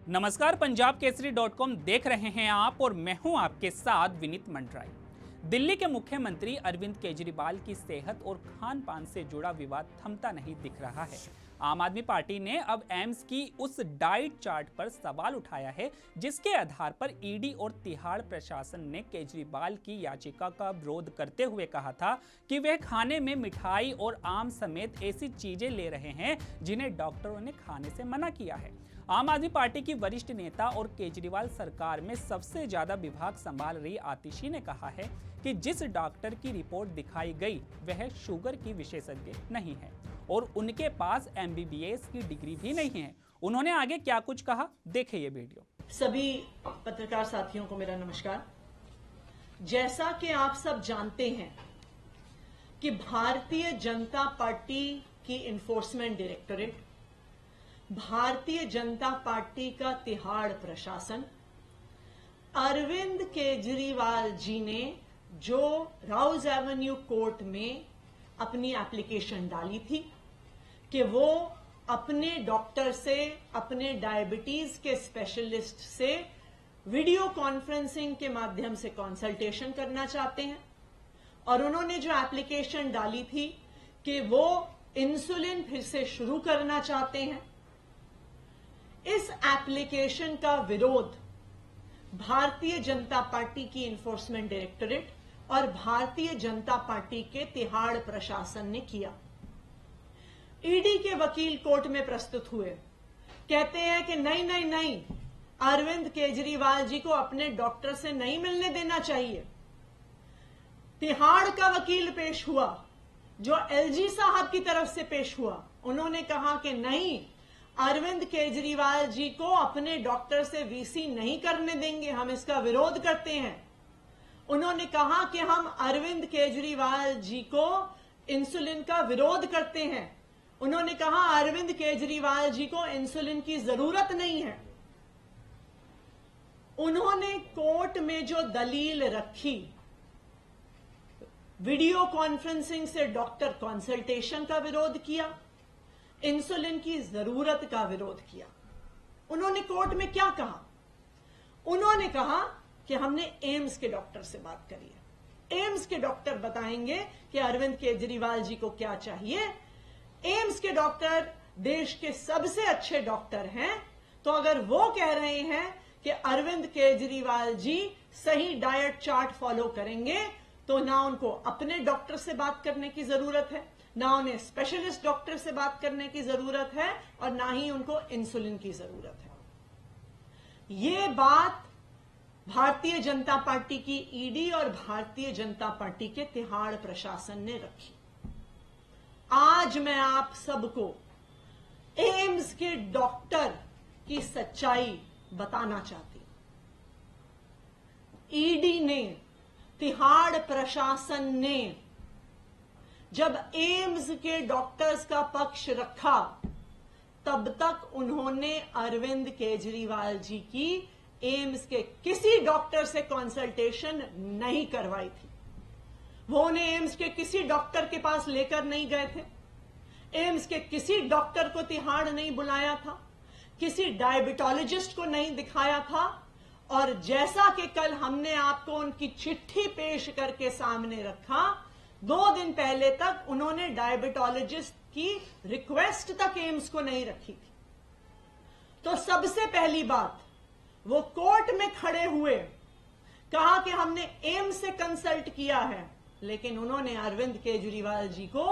नमस्कार, पंजाब केसरी .com देख रहे हैं आप और मैं हूं आपके साथ विनीत मंडराई। दिल्ली के मुख्यमंत्री अरविंद केजरीवाल की सेहत और खान पान से जुड़ा विवाद थमता नहीं दिख रहा है। आम आदमी पार्टी ने अब एम्स की उस डाइट चार्ट पर सवाल उठाया है जिसके आधार पर ईडी और तिहाड़ प्रशासन ने केजरीवाल की याचिका का विरोध करते हुए कहा था कि वह खाने में मिठाई और आम समेत ऐसी चीजें ले रहे हैं जिन्हें डॉक्टरों ने खाने से मना किया है। आम आदमी पार्टी की वरिष्ठ नेता और केजरीवाल सरकार में सबसे ज्यादा विभाग संभाल रही आतिशी ने कहा है कि जिस डॉक्टर की रिपोर्ट दिखाई गई वह शुगर की विशेषज्ञ नहीं है और उनके पास MBBS की डिग्री भी नहीं है। उन्होंने आगे क्या कुछ कहा, देखिए ये वीडियो। सभी पत्रकार साथियों को मेरा नमस्कार। जैसा कि आप सब जानते हैं कि भारतीय जनता पार्टी की enforcement directorate, Bharatiya Janata party का तिहाड़ प्रशासन अरविंद केजरीवाल जी ने जो राउज एवेन्यू कोर्ट में अपनी एप्लीकेशन डाली थी कि वो अपने डॉक्टर से, अपने डायबिटीज के स्पेशलिस्ट से वीडियो कॉन्फ्रेंसिंग के माध्यम से कंसल्टेशन करना चाहते हैं, और उन्होंने जो एप्लीकेशन डाली थी कि वो इंसुलिन फिर से शुरू करना चाहते हैं, इस एप्लीकेशन का विरोध भारतीय जनता पार्टी की इन्फोर्समेंट डायरेक्टोरेट और भारतीय जनता पार्टी के तिहाड़ प्रशासन ने किया। ईडी के वकील कोर्ट में प्रस्तुत हुए, कहते हैं कि नहीं, अरविंद केजरीवाल जी को अपने डॉक्टर से नहीं मिलने देना चाहिए। तिहाड़ का वकील पेश हुआ जो LG साहब की तरफ से पेश हुआ, उन्होंने कहा कि नहीं, अरविंद केजरीवाल जी को अपने डॉक्टर से VC नहीं करने देंगे, हम इसका विरोध करते हैं। उन्होंने कहा कि हम अरविंद केजरीवाल जी को इंसुलिन का विरोध करते हैं। उन्होंने कहा अरविंद केजरीवाल जी को इंसुलिन की जरूरत नहीं है। उन्होंने कोर्ट में जो दलील रखी, वीडियो कॉन्फ्रेंसिंग से डॉक्टर कंसल्टेशन का विरोध किया, इंसुलिन की जरूरत का विरोध किया। उन्होंने कोर्ट में क्या कहा? उन्होंने कहा कि हमने एम्स के डॉक्टर से बात करी है, एम्स के डॉक्टर बताएंगे कि अरविंद केजरीवाल जी को क्या चाहिए। एम्स के डॉक्टर देश के सबसे अच्छे डॉक्टर हैं, तो अगर वो कह रहे हैं कि अरविंद केजरीवाल जी सही डाइट चार्ट फॉलो करेंगे, तो ना उनको अपने डॉक्टर से बात करने की जरूरत है, ना उन्हें स्पेशलिस्ट डॉक्टर से बात करने की जरूरत है, और ना ही उनको इंसुलिन की जरूरत है। ये बात भारतीय जनता पार्टी की ईडी और भारतीय जनता पार्टी के तिहाड़ प्रशासन ने रखी। आज मैं आप सबको एम्स के डॉक्टर की सच्चाई बताना चाहती हूं। ईडी ने, तिहाड़ प्रशासन ने जब एम्स के डॉक्टर्स का पक्ष रखा, तब तक उन्होंने अरविंद केजरीवाल जी की एम्स के किसी डॉक्टर से कंसल्टेशन नहीं करवाई थी। वो उन्हें एम्स के किसी डॉक्टर के पास लेकर नहीं गए थे, एम्स के किसी डॉक्टर को तिहाड़ नहीं बुलाया था, किसी डायबिटोलॉजिस्ट को नहीं दिखाया था, और जैसा कि कल हमने आपको उनकी चिट्ठी पेश करके सामने रखा, 2 दिन पहले तक उन्होंने डायबिटोलॉजिस्ट की रिक्वेस्ट तक एम्स को नहीं रखी थी। तो सबसे पहली बात, वो कोर्ट में खड़े हुए कहा कि हमने एम्स से कंसल्ट किया है, लेकिन उन्होंने अरविंद केजरीवाल जी को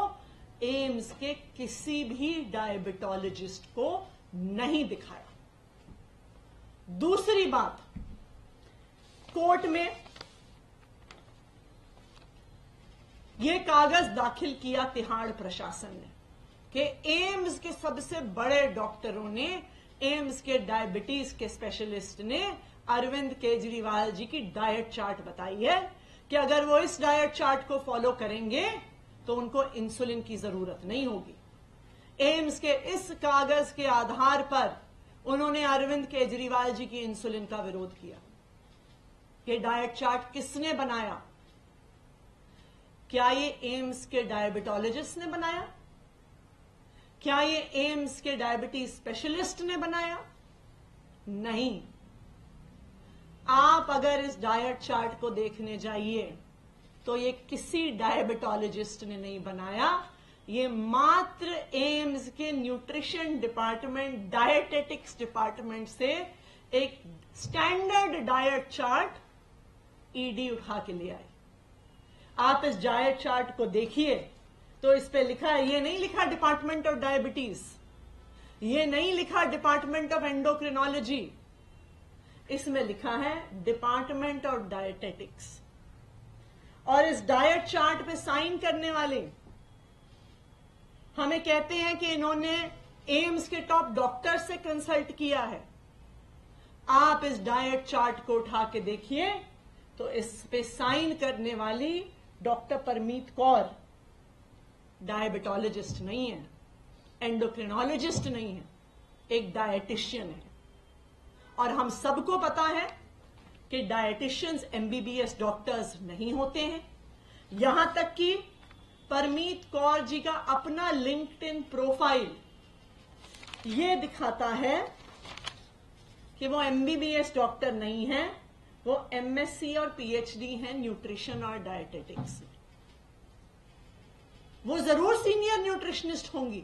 एम्स के किसी भी डायबिटोलॉजिस्ट को नहीं दिखाया। दूसरी बात, कोर्ट में यह कागज दाखिल किया तिहाड़ प्रशासन ने कि एम्स के सबसे बड़े डॉक्टरों ने, एम्स के डायबिटीज के स्पेशलिस्ट ने अरविंद केजरीवाल जी की डाइट चार्ट बताई है कि अगर वो इस डाइट चार्ट को फॉलो करेंगे तो उनको इंसुलिन की जरूरत नहीं होगी। एम्स के इस कागज के आधार पर उन्होंने अरविंद केजरीवाल जी की इंसुलिन का विरोध किया। ये डाइट चार्ट किसने बनाया? क्या ये एम्स के डायबिटोलॉजिस्ट ने बनाया? क्या ये एम्स के डायबिटीज स्पेशलिस्ट ने बनाया? नहीं। आप अगर इस डाइट चार्ट को देखने जाइए तो ये किसी डायबिटोलॉजिस्ट ने नहीं बनाया, ये मात्र एम्स के न्यूट्रिशन डिपार्टमेंट, डायटेटिक्स डिपार्टमेंट से एक स्टैंडर्ड डाइट चार्ट ईडी उठा के ले आई। आप इस डाइट चार्ट को देखिए तो इस पे लिखा है, ये नहीं लिखा डिपार्टमेंट ऑफ डायबिटीज, ये नहीं लिखा डिपार्टमेंट ऑफ एंडोक्रिनोलॉजी, इसमें लिखा है डिपार्टमेंट ऑफ डायटेटिक्स। और इस डाइट चार्ट पे साइन करने वाले हमें कहते हैं कि इन्होंने एम्स के टॉप डॉक्टर से कंसल्ट किया है। आप इस डाइट चार्ट को उठा के देखिए तो इस पे साइन करने वाली डॉक्टर परमीत कौर डायबिटोलॉजिस्ट नहीं है, एंडोक्रिनोलॉजिस्ट नहीं है, एक डायटिशियन है। और हम सबको पता है कि डायटिशियंस एमबीबीएस डॉक्टर्स नहीं होते हैं। यहां तक कि परमीत कौर जी का अपना लिंक्डइन प्रोफाइल ये दिखाता है कि वो एमबीबीएस डॉक्टर नहीं है, वो एमएससी और पीएचडी है न्यूट्रिशन और डायटेटिक्स। वो जरूर सीनियर न्यूट्रिशनिस्ट होंगी,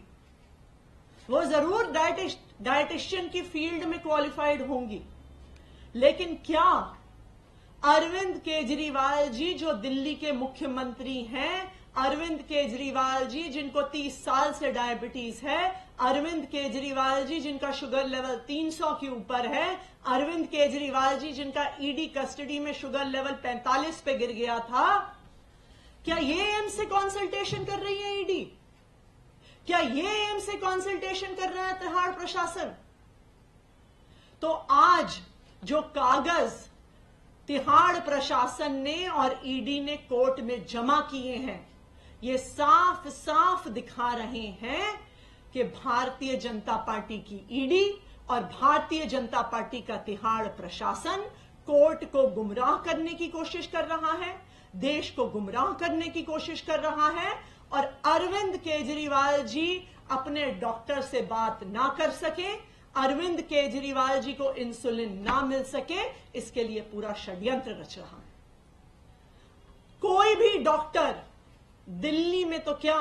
वो जरूर डायटिशियन की फील्ड में क्वालिफाइड होंगी, लेकिन क्या अरविंद केजरीवाल जी जो दिल्ली के मुख्यमंत्री हैं, अरविंद केजरीवाल जी जिनको 30 साल से डायबिटीज है, अरविंद केजरीवाल जी जिनका शुगर लेवल 300 के ऊपर है, अरविंद केजरीवाल जी जिनका ईडी कस्टडी में शुगर लेवल 45 पे गिर गया था, क्या ये एम्स से कंसल्टेशन कर रही है ईडी? क्या ये एम्स से कंसल्टेशन कर रहा है तिहाड़ प्रशासन? तो आज जो कागज तिहाड़ प्रशासन ने और ईडी ने कोर्ट में जमा किए हैं, ये साफ साफ दिखा रहे हैं कि भारतीय जनता पार्टी की ईडी और भारतीय जनता पार्टी का तिहाड़ प्रशासन कोर्ट को गुमराह करने की कोशिश कर रहा है, देश को गुमराह करने की कोशिश कर रहा है। और अरविंद केजरीवाल जी अपने डॉक्टर से बात ना कर सके, अरविंद केजरीवाल जी को इंसुलिन ना मिल सके, इसके लिए पूरा षड्यंत्र रच रहा है। कोई भी डॉक्टर दिल्ली में तो क्या,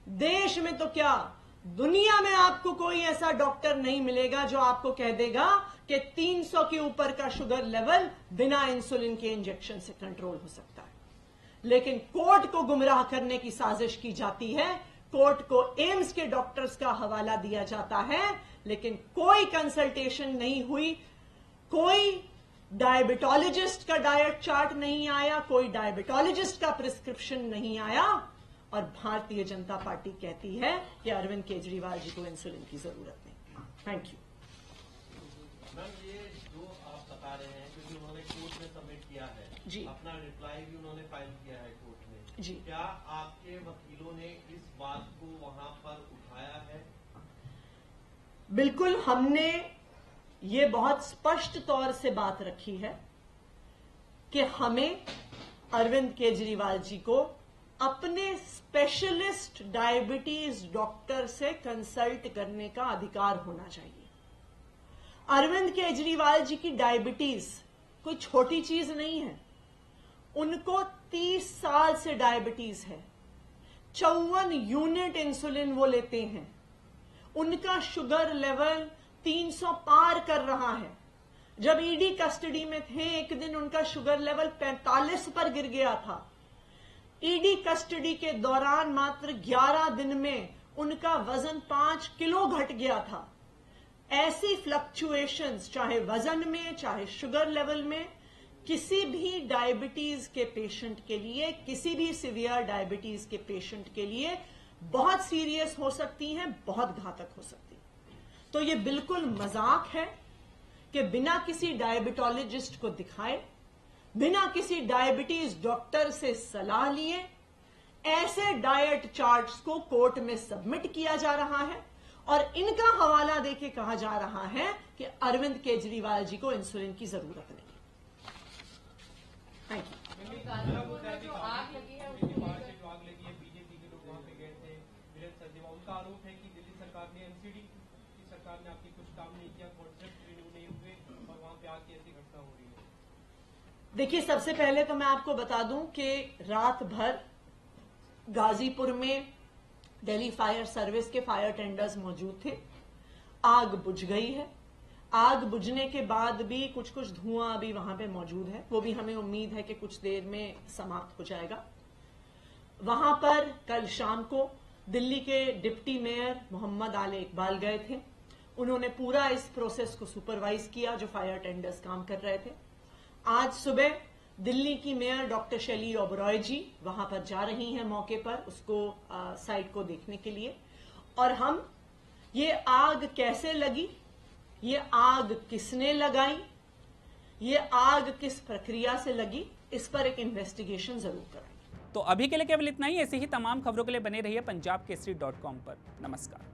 देश में तो क्या, दुनिया में आपको कोई ऐसा डॉक्टर नहीं मिलेगा जो आपको कह देगा कि 300 के ऊपर का शुगर लेवल बिना इंसुलिन के इंजेक्शन से कंट्रोल हो सकता है। लेकिन कोर्ट को गुमराह करने की साजिश की जाती है, कोर्ट को एम्स के डॉक्टर्स का हवाला दिया जाता है, लेकिन कोई कंसल्टेशन नहीं हुई, कोई डायबिटोलॉजिस्ट का डाइट चार्ट नहीं आया, कोई डायबिटोलॉजिस्ट का प्रिस्क्रिप्शन नहीं आया, और भारतीय जनता पार्टी कहती है कि अरविंद केजरीवाल जी को इंसुलिन की जरूरत नहीं। Thank you. मैम, ये जो आप बता रहे हैं, क्योंकि उन्होंने कोर्ट में सबमिट किया है जी, अपना रिप्लाई भी उन्होंने फाइल किया है कोर्ट में जी, क्या आपके वकीलों ने इस बात को वहां पर उठाया है? बिल्कुल, हमने ये बहुत स्पष्ट तौर से बात रखी है कि हमें अरविंद केजरीवाल जी को अपने स्पेशलिस्ट डायबिटीज डॉक्टर से कंसल्ट करने का अधिकार होना चाहिए। अरविंद केजरीवाल जी की डायबिटीज कोई छोटी चीज नहीं है। उनको 30 साल से डायबिटीज है, 54 यूनिट इंसुलिन वो लेते हैं, उनका शुगर लेवल 300 पार कर रहा है। जब ईडी कस्टडी में थे, एक दिन उनका शुगर लेवल 45 पर गिर गया था। ईडी कस्टडी के दौरान मात्र 11 दिन में उनका वजन 5 किलो घट गया था। ऐसी फ्लक्चुएशंस, चाहे वजन में, चाहे शुगर लेवल में, किसी भी डायबिटीज के पेशेंट के लिए, किसी भी सीवियर डायबिटीज के पेशेंट के लिए बहुत सीरियस हो सकती हैं, बहुत घातक हो सकती हैं। तो ये बिल्कुल मजाक है कि बिना किसी डायबिटोलॉजिस्ट को दिखाए, बिना किसी डायबिटीज डॉक्टर से सलाह लिए, ऐसे डाइट चार्ट्स को कोर्ट में सबमिट किया जा रहा है और इनका हवाला देके कहा जा रहा है कि अरविंद केजरीवाल जी को इंसुलिन की जरूरत नहीं। Thank you. आग लगी है, बीजेपी के लोग वहां पे गए थे, वीरेंद्र सचदेवा, उनका आरोप है कि दिल्ली सरकार ने एमसीडी की सरकार ने आपकी कुछ काम नहीं किया, कॉन्ट्रैक्ट रिन्यू नहीं हुए। बाद की ऐसी घटना हो रही है? देखिए, सबसे पहले तो मैं आपको बता दूं कि रात भर गाजीपुर में दिल्ली फायर सर्विस के फायर टेंडर्स मौजूद थे। आग बुझ गई है। आग बुझने के बाद भी कुछ कुछ धुआं अभी वहां पे मौजूद है, वो भी हमें उम्मीद है कि कुछ देर में समाप्त हो जाएगा। वहां पर कल शाम को दिल्ली के डिप्टी मेयर मोहम्मद आले इकबाल गए थे। उन्होंने पूरा इस प्रोसेस को सुपरवाइज किया जो फायर टेंडर्स काम कर रहे थे। आज सुबह दिल्ली की मेयर डॉक्टर शैली ओबरॉय जी वहां पर जा रही हैं मौके पर उसको साइट को देखने के लिए। और हम ये आग कैसे लगी, ये आग किसने लगाई, ये आग किस प्रक्रिया से लगी, इस पर एक इन्वेस्टिगेशन जरूर कराएंगे। तो अभी के लिए केवल इतना ही। ऐसी ही तमाम खबरों के लिए बने रहिए पंजाबकेसरी.com पर। नमस्कार।